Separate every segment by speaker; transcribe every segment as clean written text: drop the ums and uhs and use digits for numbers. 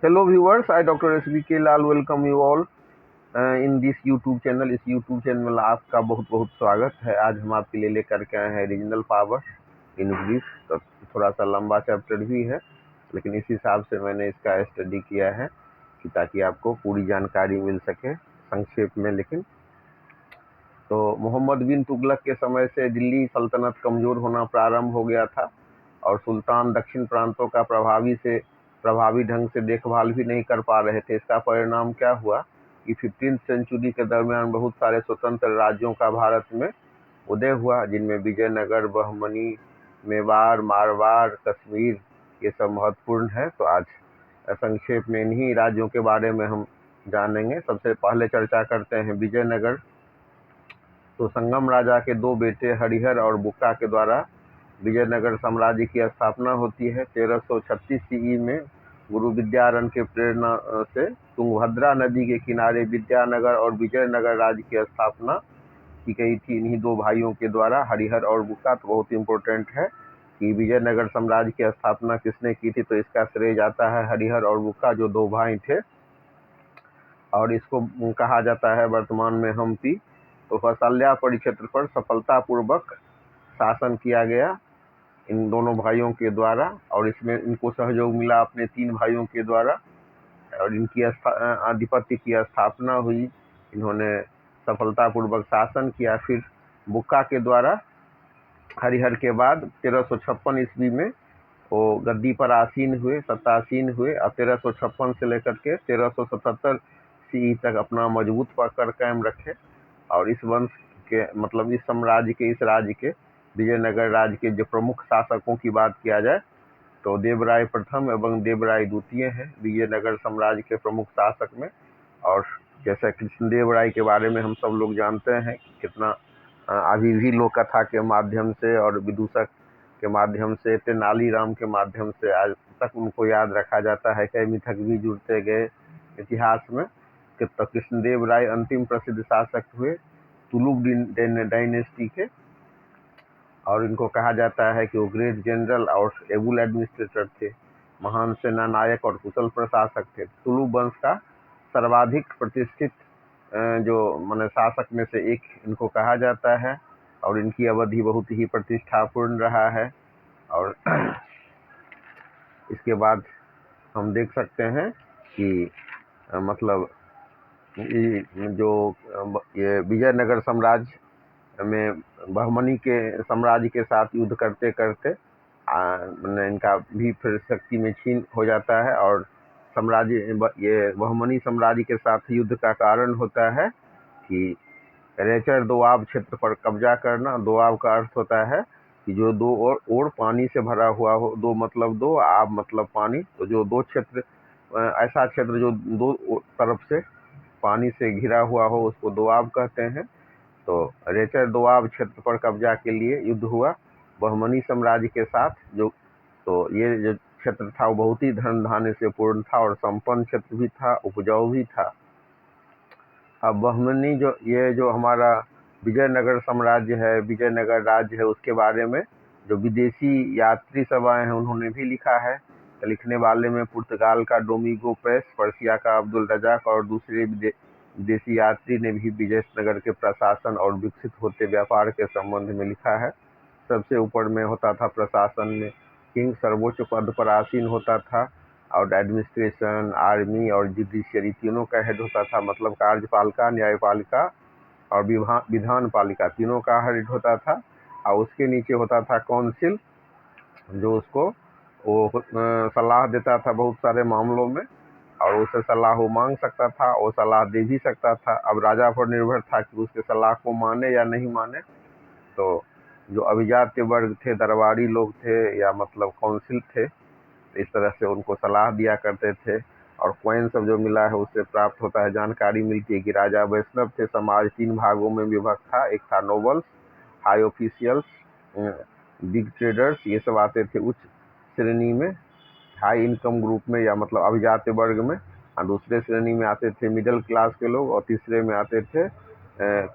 Speaker 1: Hello viewers, I Dr. SBK Lal welcome you all in this YouTube channel। इस YouTube channel में आपका बहुत बहुत स्वागत है। आज हम आपके लिए लेकर के आए हैं रीजनल पावर इन ब्रीफ। तो थोड़ा सा लंबा चैप्टर भी है, लेकिन इस हिसाब से मैंने इसका स्टडी किया है कि ताकि आपको पूरी जानकारी मिल सके संक्षेप में। लेकिन तो मोहम्मद बिन तुगलक के समय से दिल्ली सल्तनत कमज़ोर होना प्रारंभ हो गया था और सुल्तान दक्षिण प्रांतों का प्रभावी ढंग से देखभाल भी नहीं कर पा रहे थे। इसका परिणाम क्या हुआ कि 15वीं सेंचुरी के दरमियान बहुत सारे स्वतंत्र राज्यों का भारत में उदय हुआ, जिनमें विजयनगर, बहमनी, मेवाड़, मारवाड़, कश्मीर ये सब महत्वपूर्ण है। तो आज संक्षेप में इन्हीं राज्यों के बारे में हम जानेंगे। सबसे पहले चर्चा करते हैं विजयनगर। तो संगम राजा के दो बेटे हरिहर और बुक्का के द्वारा विजयनगर साम्राज्य की स्थापना होती है। 1336 ईस्वी में गुरु विद्यारण के प्रेरणा से तुंगभद्रा नदी के किनारे विद्यानगर और विजयनगर राज्य की स्थापना की गई थी इन्हीं दो भाइयों के द्वारा, हरिहर और बुक्का। तो बहुत इम्पोर्टेंट है कि विजयनगर साम्राज्य की स्थापना किसने की थी, तो इसका श्रेय जाता है हरिहर और बुक्का, जो दो भाई थे, और इसको कहा जाता है वर्तमान में हम्पी। तो फसाल्या परिक्षेत्र पर सफलतापूर्वक शासन किया गया इन दोनों भाइयों के द्वारा, और इसमें इनको सहयोग मिला अपने तीन भाइयों के द्वारा, और इनकी आधिपत्य की स्थापना हुई। इन्होंने सफलतापूर्वक शासन किया। फिर बुक्का के द्वारा हरिहर के बाद 1356 ईस्वी में वो गद्दी पर सत्तासीन हुए और 1356 से लेकर के 1377 ईस्वी तक अपना मजबूत पकड़ कायम रखे। और इस वंश के मतलब इस राज्य के विजयनगर राज्य के जो प्रमुख शासकों की बात किया जाए तो देवराय प्रथम एवं देवराय द्वितीय हैं विजयनगर साम्राज्य के प्रमुख शासक में। और जैसे कृष्णदेव राय के बारे में हम सब लोग जानते हैं कि कितना अभी भी लोक कथा के माध्यम से और विदूषक के माध्यम से, तेनालीराम के माध्यम से आज तक उनको याद रखा जाता है। कई मिथक भी जुड़ते गए इतिहास में। तो कृष्णदेव राय अंतिम प्रसिद्ध शासक हुए तुलुक डायनेस्टी के, और इनको कहा जाता है कि वो ग्रेट जनरल और एबुल एडमिनिस्ट्रेटर थे, महान सेना नायक और कुशल प्रशासक थे। तुलु वंश का सर्वाधिक प्रतिष्ठित जो माने शासक में से एक इनको कहा जाता है, और इनकी अवधि बहुत ही प्रतिष्ठापूर्ण रहा है। और इसके बाद हम देख सकते हैं कि मतलब ये विजयनगर साम्राज्य में बहमनी के साम्राज्य के साथ युद्ध करते करते इनका भी फिर शक्ति में छीन हो जाता है, और ये बहमनी साम्राज्य के साथ युद्ध का कारण होता है कि रेचर दोआब क्षेत्र पर कब्जा करना। दोआब का अर्थ होता है कि जो दो ओर पानी से भरा हुआ हो, दो मतलब दो, आब मतलब पानी। तो जो दो क्षेत्र, ऐसा क्षेत्र जो दो तरफ से पानी से घिरा हुआ हो, उसको दोआब कहते हैं। तो रेचर दोआब क्षेत्र पर कब्जा के लिए युद्ध हुआ बहमनी साम्राज्य के साथ। तो ये जो क्षेत्र था वो बहुत ही धन धान्य से पूर्ण था और संपन्न क्षेत्र भी था, उपजाऊ भी था। अब बहमनी जो हमारा विजयनगर साम्राज्य है, विजयनगर राज्य है, उसके बारे में जो विदेशी यात्री सब आए हैं उन्होंने भी लिखा है। तो लिखने वाले में पुर्तगाल का डोमिगो पेस, पर्सिया का अब्दुल रजाक और दूसरे विदेशी यात्री ने भी विजयनगर के प्रशासन और विकसित होते व्यापार के संबंध में लिखा है। सबसे ऊपर में होता था प्रशासन में किंग, सर्वोच्च पद पर आसीन होता था, और एडमिनिस्ट्रेशन, आर्मी और जुडिशियरी तीनों का हेड होता था, मतलब कार्यपालिका, न्यायपालिका और विधान पालिका तीनों का हेड होता था। और उसके नीचे होता था काउंसिल, जो उसको सलाह देता था बहुत सारे मामलों में, और उसे सलाह वो मांग सकता था, वो सलाह दे भी सकता था। अब राजा पर निर्भर था कि उसके सलाह को माने या नहीं माने। तो जो अभिजात्य वर्ग थे, दरबारी लोग थे या मतलब काउंसिल थे, इस तरह से उनको सलाह दिया करते थे। और कॉइन सब जो मिला है उससे प्राप्त होता है, जानकारी मिलती है कि राजा वैष्णव थे। समाज तीन भागों में विभक्त था। एक था nobles, high officials, big traders, ये सब आते थे उच्च श्रेणी में, हाई इनकम ग्रुप में या मतलब अभिजात्य वर्ग में। और दूसरे श्रेणी में आते थे मिडिल क्लास के लोग, और तीसरे में आते थे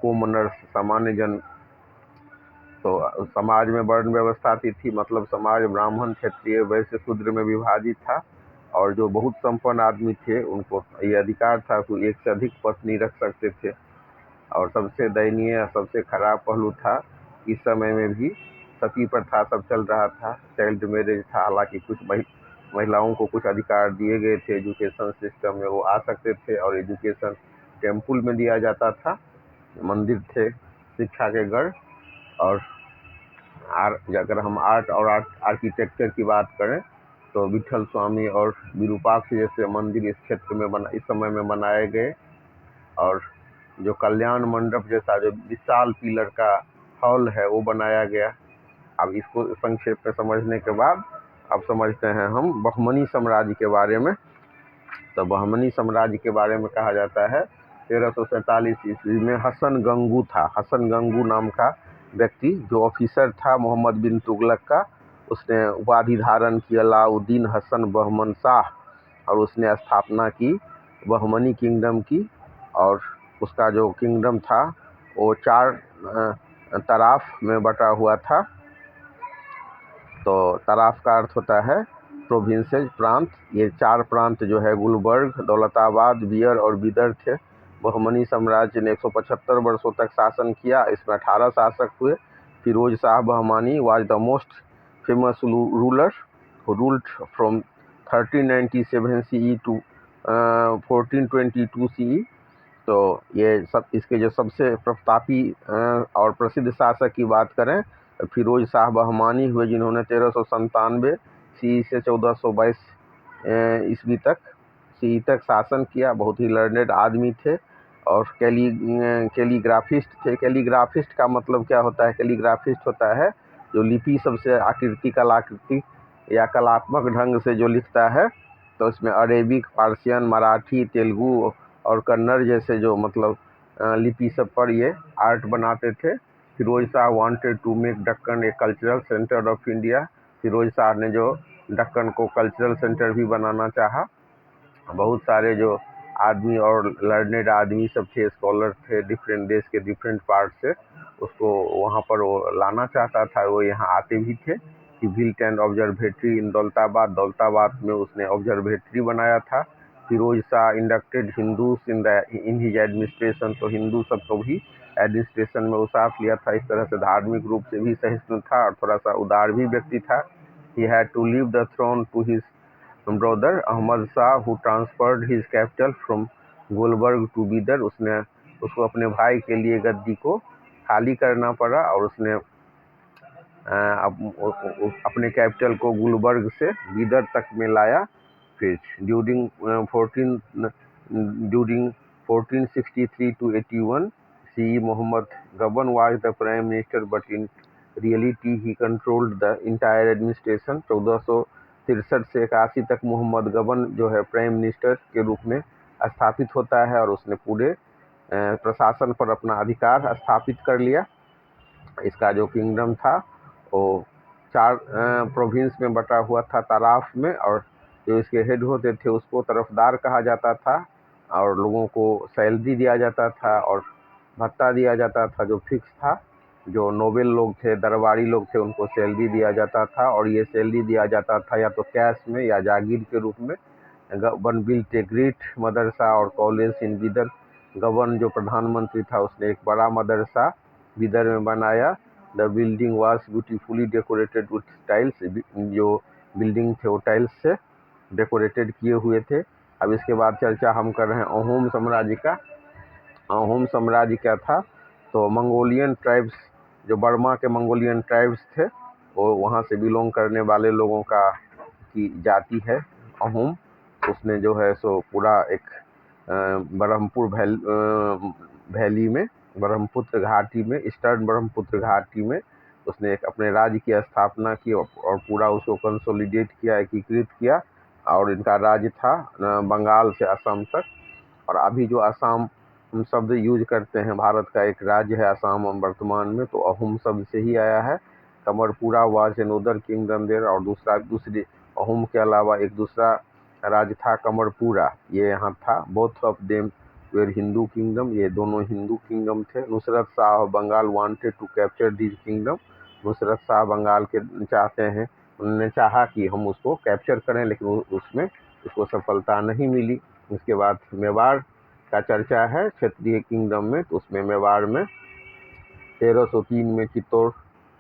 Speaker 1: कॉमनर्स, सामान्य जन। तो समाज में वर्ण व्यवस्था थी, मतलब समाज ब्राह्मण, क्षत्रिय, वैश्य, शूद्र में विभाजित था। और जो बहुत संपन्न आदमी थे उनको ये अधिकार था कि एक से अधिक पत्नी रख सकते थे। और सबसे दयनीय, सबसे खराब पहलू था, इस समय में भी सती प्रथा सब चल रहा था, चाइल्ड मैरिज था। हालांकि कुछ महिलाओं को कुछ अधिकार दिए गए थे, एजुकेशन सिस्टम में वो आ सकते थे, और एजुकेशन टेम्पल में दिया जाता था, मंदिर थे शिक्षा के गढ़। और अगर हम आर्ट और आर्किटेक्चर की बात करें तो विठल स्वामी और विरूपाक्ष जैसे मंदिर इस क्षेत्र में इस समय में बनाए गए। और जो कल्याण मंडप जैसा जो विशाल पिलर का हॉल है वो बनाया गया। अब इसको संक्षेप में समझने के बाद अब समझते हैं हम बहमनी साम्राज्य के बारे में। तो बहमनी साम्राज्य के बारे में कहा जाता है 1347 ईस्वी में हसन गंगू था। हसन गंगू नाम का व्यक्ति जो ऑफिसर था मोहम्मद बिन तुगलक का, उसने उपाधि धारण की अलाउद्दीन हसन बहमन शाह, और उसने स्थापना की बहमनी किंगडम की। और उसका जो किंगडम था वो 4 तराफ में बटा हुआ था। तो तराफ का अर्थ होता है प्रोविंसेस, प्रांत। ये 4 प्रांत जो है गुलबर्ग, दौलताबाद, बियर और बिदर थे। बहमनी साम्राज्य ने 175 वर्षों तक शासन किया। इसमें 18 शासक हुए। Firoz Shah Bahmani was the most famous ruler, ruled from 1397 CE to 1422 CE। तो ये सब इसके जो सबसे प्रतापी और प्रसिद्ध शासक की बात करें, फिरोज शाह बहमानी हुए, जिन्होंने 1397 CE से 1422 ईस्वी तक CE तक शासन किया। बहुत ही लर्नेड आदमी थे और कैलीग्राफिस्ट थे। कैलीग्राफिस्ट का मतलब क्या होता है? कैलीग्राफिस्ट होता है जो लिपि सबसे आकृति, कलाकृति या कलात्मक ढंग से जो लिखता है। तो इसमें अरेबिक, पार्सियन, मराठी, तेलुगु और कन्नड़ जैसे जो मतलब लिपि सब पर ये आर्ट बनाते थे। Firoz Shah wanted to make Deccan a cultural centre of India. Firoz Shah ने जो दक्कन को कल्चरल सेंटर भी बनाना चाहा। बहुत सारे जो आदमी और लर्नेड आदमी सब थे, स्कॉलर थे, डिफरेंट देश के डिफरेंट पार्ट से, उसको वहाँ पर वो लाना चाहता था। वो यहाँ आते भी थे। He built and observatory in Daulatabad में उसने ऑब्जर्वेटरी बनाया था। Firoz Shah inducted Hindus in his administration. तो हिंदू सबको भी एडमिनिस्ट्रेशन में वो साथ लिया था। इस तरह से धार्मिक रूप से भी सहिष्णु था और थोड़ा सा उदार भी व्यक्ति था। He had to leave the throne to his brother Ahmad Shah who transferred his capital from Gulbarga to Bidar. उसको अपने भाई के लिए गद्दी को खाली करना पड़ा और उसने अपने कैपिटल को गुलबर्ग से बिदर तक में लाया। फिर ड्यूरिंग 1463 to 81 CE मोहम्मद गबन was the prime minister, but in reality he controlled the entire administration. 1463 से 81 तक मोहम्मद गबन जो है प्राइम मिनिस्टर के रूप में स्थापित होता है और उसने पूरे प्रशासन पर अपना अधिकार स्थापित कर लिया। इसका जो किंगडम था वो 4 प्रोविंस में बटा हुआ था, तराफ में। और जो इसके हेड होते थे उसको तरफदार कहा जाता था और लोगों को सैलरी दिया जाता था और भत्ता दिया जाता था जो फिक्स था। जो नोबेल लोग थे, दरबारी लोग थे, उनको सैलरी दिया जाता था और ये सैलरी दिया जाता था या तो कैश में या जागीर के रूप में। गबन बिल्ट ए ग्रेट मदरसा और कॉलेज इन बिदर। गबन जो प्रधानमंत्री था उसने एक बड़ा मदरसा बिदर में बनाया। The building was beautifully decorated with tiles. जो बिल्डिंग थे वो टाइल्स से डेकोरेटेड किए हुए थे। अब इसके बाद चर्चा हम कर रहे हैं अहोम साम्राज्य का। अहोम साम्राज्य क्या था? तो मंगोलियन ट्राइब्स, जो बर्मा के मंगोलियन ट्राइब्स थे, वो वहाँ से बिलोंग करने वाले लोगों की जाति है अहोम। उसने जो है सो पूरा एक ब्रह्मपुर वैली में, ब्रह्मपुत्र घाटी में, ईस्टर्न ब्रह्मपुत्र घाटी में उसने एक अपने राज्य की स्थापना की और पूरा उसको कंसोलिडेट किया, एकीकृत किया। और इनका राज्य था बंगाल से असम तक। और अभी जो असम हम शब्द यूज करते हैं, भारत का एक राज्य है असम वर्तमान में, तो अहोम शब्द से ही आया है। Kamarpura was another kingdom there. और दूसरे अहोम के अलावा एक दूसरा राज्य था कमरपुरा, ये यहाँ था। Both of them were Hindu kingdom, ये दोनों हिंदू किंगडम थे। Nusrat Shah of Bengal wanted to capture this kingdom. Nusrat Shah Bengal के चाहते हैं, उन्होंने चाहा कि हम उसको कैप्चर करें, लेकिन उसमें इसको सफलता नहीं मिली। इसके बाद मेवाड़ का चर्चा है क्षेत्रीय किंगडम में, तो उसमें मेवाड़ में 1303 में Chittor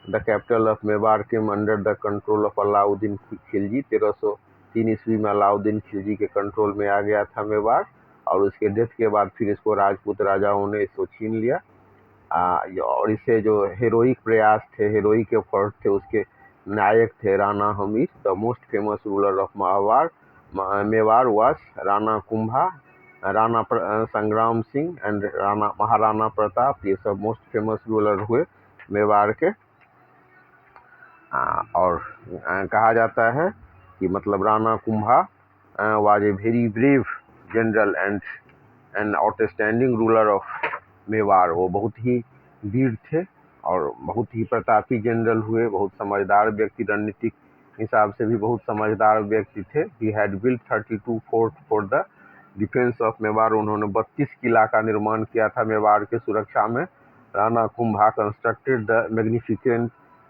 Speaker 1: the capital of Mewar came under the control of Alauddin Khilji. 1303 ईस्वी में अलाउद्दीन खिलजी के कंट्रोल में आ गया था मेवाड़, और उसके डेथ के बाद फिर इसको राजपूत राजाओं ने इसको छीन लिया। और इसे जो हेरोइक प्रयास थे, हेरोइक एफर्ट थे, उसके नायक थे Rana Hamir. The most famous ruler of Mewar was Rana Kumbha, Rana Sangram Singh and Maharana Pratap. ये सब मोस्ट फेमस रूलर हुए मेवाड़ के। और कहा जाता है कि मतलब Rana Kumbha was a very brave general and outstanding ruler of Mewar. वो बहुत ही वीर थे और बहुत ही प्रतापी जनरल हुए, बहुत समझदार व्यक्ति, रणनीतिक हिसाब से भी बहुत समझदार व्यक्ति थे। He had built 32 fort for the defence of Mewar. उन्होंने 32 किला का निर्माण किया था मेवाड़ के सुरक्षा में। Rana Kumbha constructed the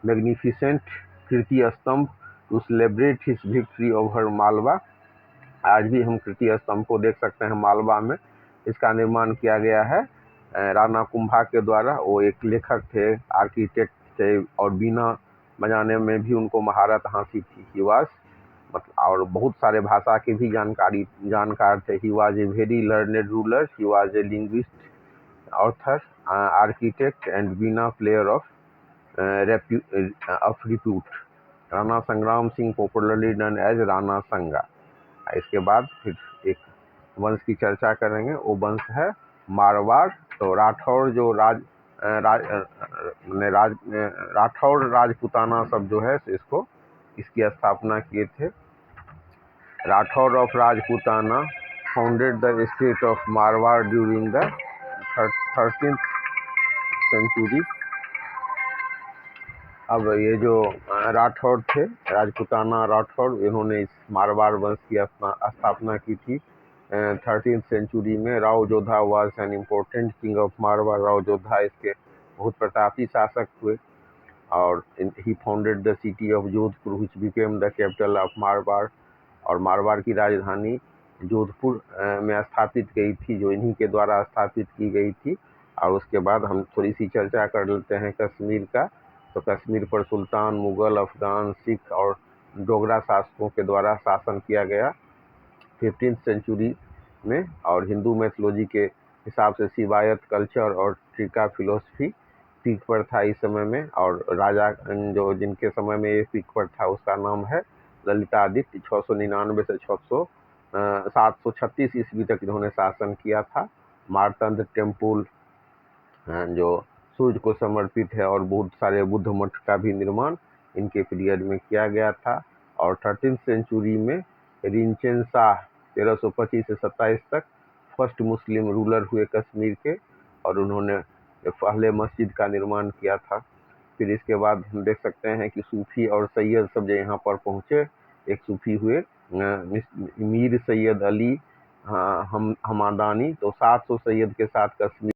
Speaker 1: magnificent Kirti Stambh to celebrate his victory over Malwa. आज भी हम कीर्ति स्तंभ को देख सकते हैं मालवा में। इसका निर्माण किया गया है राणा कुंभा के द्वारा। वो एक लेखक थे, आर्किटेक्ट थे, और बीना बजाने में भी उनको महारत हासिल थी। ही वाज और बहुत सारे भाषा के भी जानकार थे। He was a very learned ruler, he was a linguist, author, architect and veena player of repute. Rana Sangram Singh, popularly known as Rana Sanga. इसके बाद फिर एक वंश की चर्चा करेंगे, वो वंश है मारवाड़। तो राठौड़ जो राठौड़ राजपूताना सब जो है इसकी स्थापना किए थे। Rathore of Rajputana founded the state of Marwar during the 13th century. अब ये जो राठौड़ थे, राजपूताना राठौड़, इन्होंने इस मारवाड़ वंश की स्थापना की थी 13th सेंचुरी में। Rao Jodha was an important king of Marwar. Rao Jodha इसके बहुत प्रतापी शासक हुए, और he founded the city of Jodhpur which became the capital of Marwar. और मारवाड़ की राजधानी जोधपुर में स्थापित गई थी, जो इन्हीं के द्वारा स्थापित की गई थी। और उसके बाद हम थोड़ी सी चर्चा कर लेते हैं कश्मीर का। तो कश्मीर पर सुल्तान, मुगल, अफगान, सिख और डोगरा शासकों के द्वारा शासन किया गया 15th सेंचुरी में। और हिंदू मैथोलॉजी के हिसाब से शिवायत कल्चर और ट्रिका फिलोसफी पीक पर था इस समय में। और राजा जो जिनके समय में ये पीक पर था उसका नाम है ललितादित्य। 699 से 736 ईस्वी तक इन्होंने शासन किया था। मारतंड टेम्पल जो सूर्य को समर्पित है, और बहुत सारे बुद्ध मठ का भी निर्माण इनके पीरियड में किया गया था। और 13th सेंचुरी में रिंचेन शाह 1325 से 27 तक फर्स्ट मुस्लिम रूलर हुए कश्मीर के, और उन्होंने पहले मस्जिद का निर्माण किया था। फिर इसके बाद हम देख सकते हैं कि सूफी और सैयद सब जो यहाँ पर पहुँचे, एक सूफी हुए मीर सैयद अली हमदानी। तो 700 सैयद के साथ कश्मीर